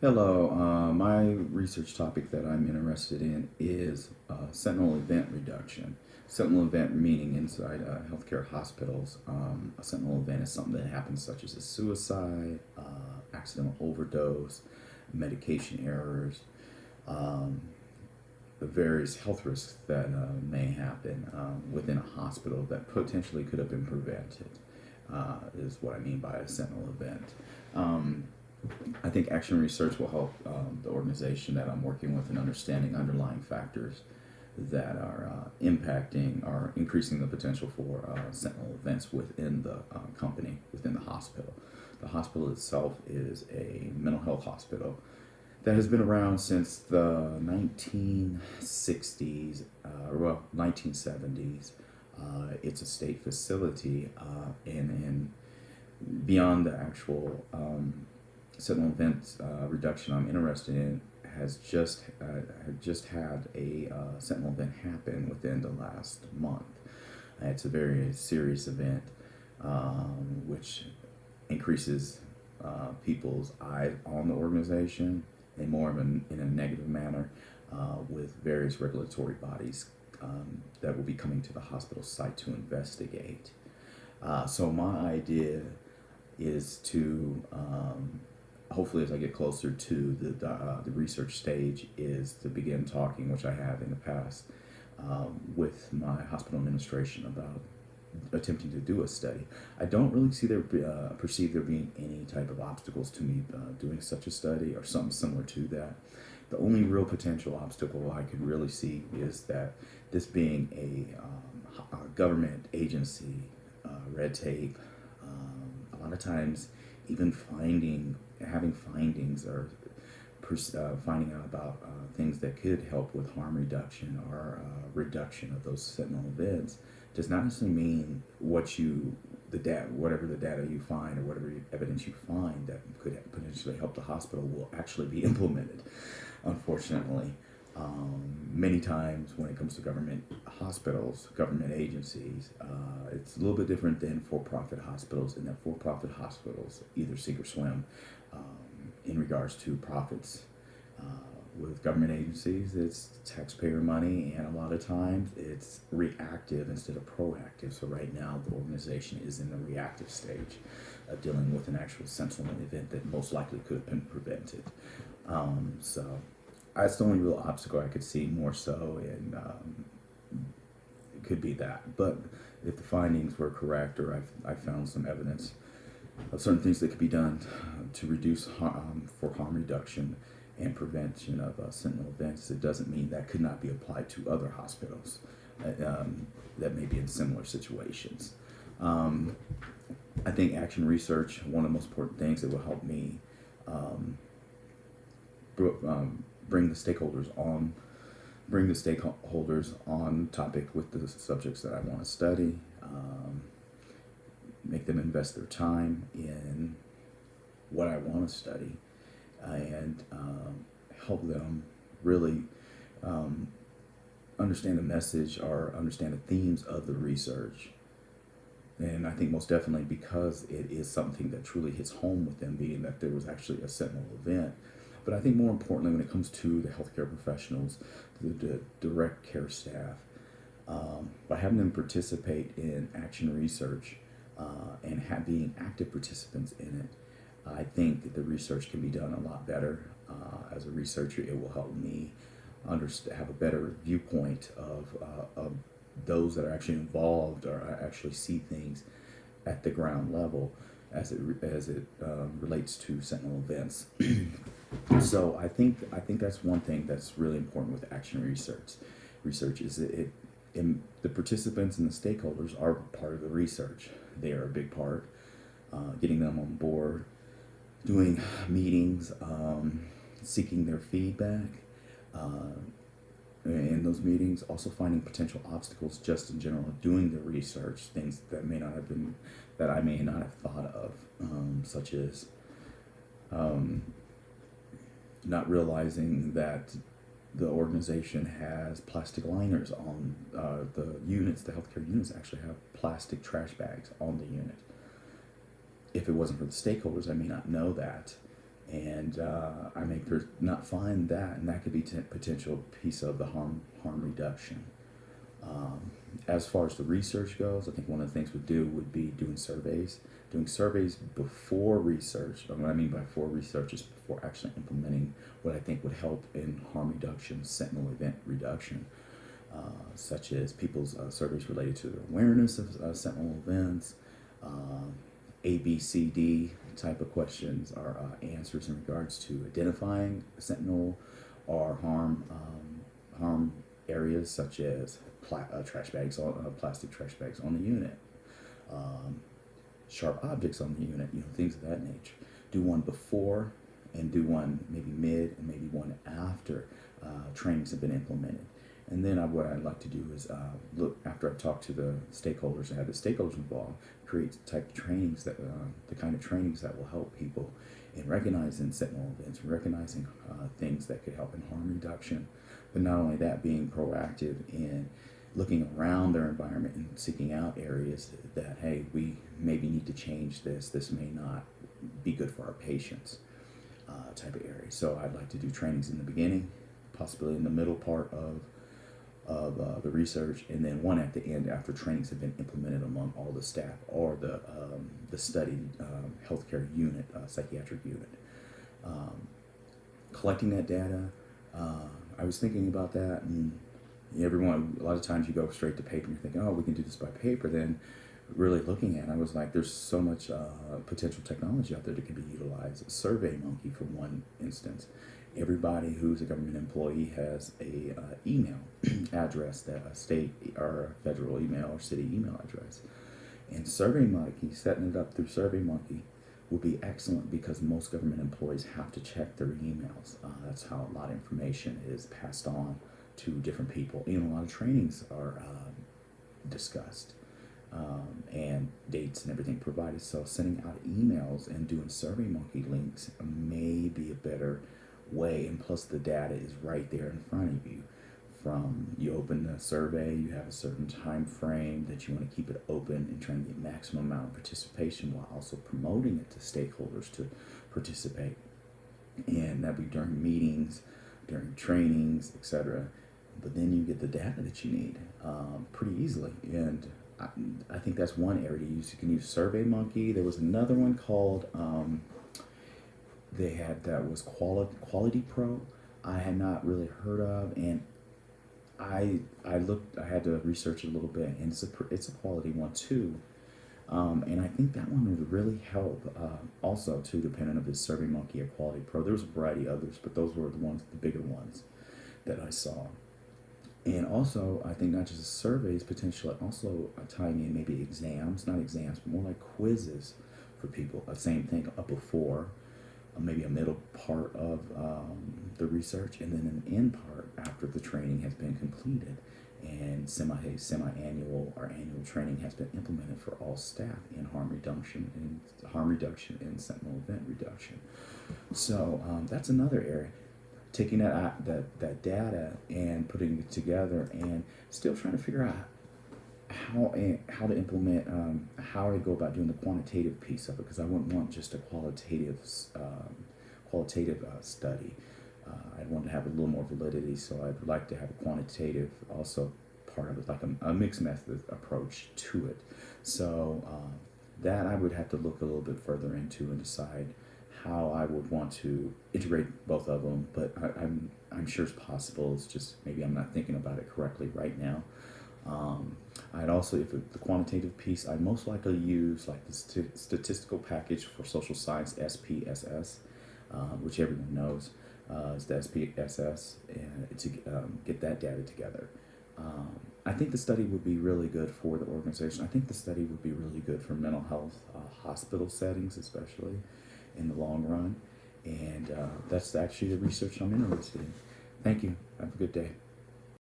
Hello, my research topic that I'm interested in is sentinel event reduction. Sentinel event meaning inside healthcare hospitals. A sentinel event is something that happens such as a suicide, accidental overdose, medication errors, um, the various health risks that may happen within a hospital that potentially could have been prevented, is what I mean by a sentinel event. Um, I think action research will help the organization that I'm working with in understanding underlying factors that are impacting or increasing the potential for sentinel events within the company, within the hospital. The hospital itself is a mental health hospital that has been around since the 1960s, 1970s. It's a state facility, and beyond the actual sentinel event reduction I'm interested in had just had a sentinel event happen within the last month. It's a very serious event, which increases people's eyes on the organization in more of in a negative manner, with various regulatory bodies that will be coming to the hospital site to investigate. So my idea is to hopefully, as I get closer to the research stage, is to begin talking, which I have in the past, with my hospital administration about attempting to do a study. I don't really perceive there being any type of obstacles to me doing such a study or something similar to that. The only real potential obstacle I could really see is that this being a government agency, red tape, a lot of times even having findings or finding out about things that could help with harm reduction or reduction of those sentinel events does not necessarily mean whatever the data you find or whatever evidence you find that could potentially help the hospital will actually be implemented. Unfortunately, many times when it comes to government hospitals, government agencies, it's a little bit different than for-profit hospitals, in that for-profit hospitals either sink or swim in regards to profits. With government agencies, it's taxpayer money, and a lot of times it's reactive instead of proactive. So right now, the organization is in the reactive stage of dealing with an actual sentinel event that most likely could have been prevented. So that's the only real obstacle I could see more so, and it could be that. But if the findings were correct, or I found some evidence of certain things that could be done to reduce for harm reduction and prevention of sentinel events, it doesn't mean that could not be applied to other hospitals that may be in similar situations. I think action research, one of the most important things that will help me um, bring the stakeholders on topic with the subjects that I want to study, make them invest their time in what I want to study, and help them really understand the message or understand the themes of the research. And I think most definitely because it is something that truly hits home with them, being that there was actually a sentinel event. But I think more importantly, when it comes to the healthcare professionals, the direct care staff, by having them participate in action research and being active participants in it, I think the research can be done a lot better. As a researcher, it will help me have a better viewpoint of those that are actually involved or actually see things at the ground level as it relates to sentinel events. So I think that's one thing that's really important with action research. Research is the participants and the stakeholders are part of the research. They are a big part. Getting them on board, doing meetings, seeking their feedback in those meetings, also finding potential obstacles just in general, doing the research, things that I may not have thought of, such as not realizing that the organization has plastic liners on the units. The healthcare units actually have plastic trash bags on the unit. If it wasn't for the stakeholders, I may not know that. and I may not find that, and that could be potential piece of the harm reduction. Um, as far as the research goes, I think one of the things we do would be doing surveys before research. And what I mean by before research is before actually implementing what I think would help in harm reduction, sentinel event reduction, such as people's surveys related to their awareness of sentinel events, um, A, B, C, D type of questions are answers in regards to identifying sentinel or harm areas such as trash bags, plastic trash bags on the unit, um, sharp objects on the unit, things of that nature. Do one before and do one maybe mid and maybe one after trainings have been implemented. And then what I'd like to do is look after I've talked to the stakeholders and have the stakeholders involved, create the type of trainings that the kind of trainings that will help people in recognizing sentinel events, recognizing things that could help in harm reduction, but not only that, being proactive in looking around their environment and seeking out areas that, hey, we maybe need to change this. This may not be good for our patients, type of area. So I'd like to do trainings in the beginning, possibly in the middle part of the research, and then one at the end after trainings have been implemented among all the staff or the study healthcare unit, psychiatric unit. Um, Collecting that data, I was thinking about that, and everyone, a lot of times you go straight to paper and you're thinking, oh, we can do this by paper. Then really looking at it, I was like, there's so much potential technology out there that can be utilized. SurveyMonkey, for one instance. Everybody who's a government employee has a email address, that a state or a federal email or city email address. And SurveyMonkey, setting it up through SurveyMonkey, would be excellent because most government employees have to check their emails. That's how a lot of information is passed on to different people. A lot of trainings are discussed, and dates and everything provided. So sending out emails and doing SurveyMonkey links may be a better way. And plus, the data is right there in front of you. From you open the survey, you have a certain time frame that you want to keep it open and trying to get maximum amount of participation while also promoting it to stakeholders to participate. And that be during meetings, during trainings, etc. But then you get the data that you need pretty easily. And I think that's one area to use. You can use SurveyMonkey. There was another one called they had that was Quality Pro. I had not really heard of, and I looked. I had to research it a little bit, and it's a quality one too. And I think that one would really help. Also, too, depending if it's SurveyMonkey or Quality Pro. There was a variety of others, but those were the bigger ones that I saw. And also, I think not just surveys, potentially also tying in maybe exams, not exams, but more like quizzes for people. Same thing, up before, maybe a middle part of the research, and then an end part after the training has been completed. And semi-annual or annual training has been implemented for all staff in harm reduction and sentinel event reduction. So that's another area. Taking that data and putting it together, and still trying to figure out how to implement, how I go about doing the quantitative piece of it, because I wouldn't want just a qualitative study. I'd want to have a little more validity, so I'd like to have a quantitative also part of it, like a mixed method approach to it. So that I would have to look a little bit further into and decide how I would want to integrate both of them. But I'm sure it's possible. It's just maybe I'm not thinking about it correctly right now. I'd also, if the quantitative piece, I'd most likely use like the statistical package for social science, SPSS, which everyone knows is the SPSS, and to get that data together. I think the study would be really good for the organization. I think the study would be really good for mental health hospital settings, especially in the long run. And that's actually the research I'm interested in. Thank you. Have a good day.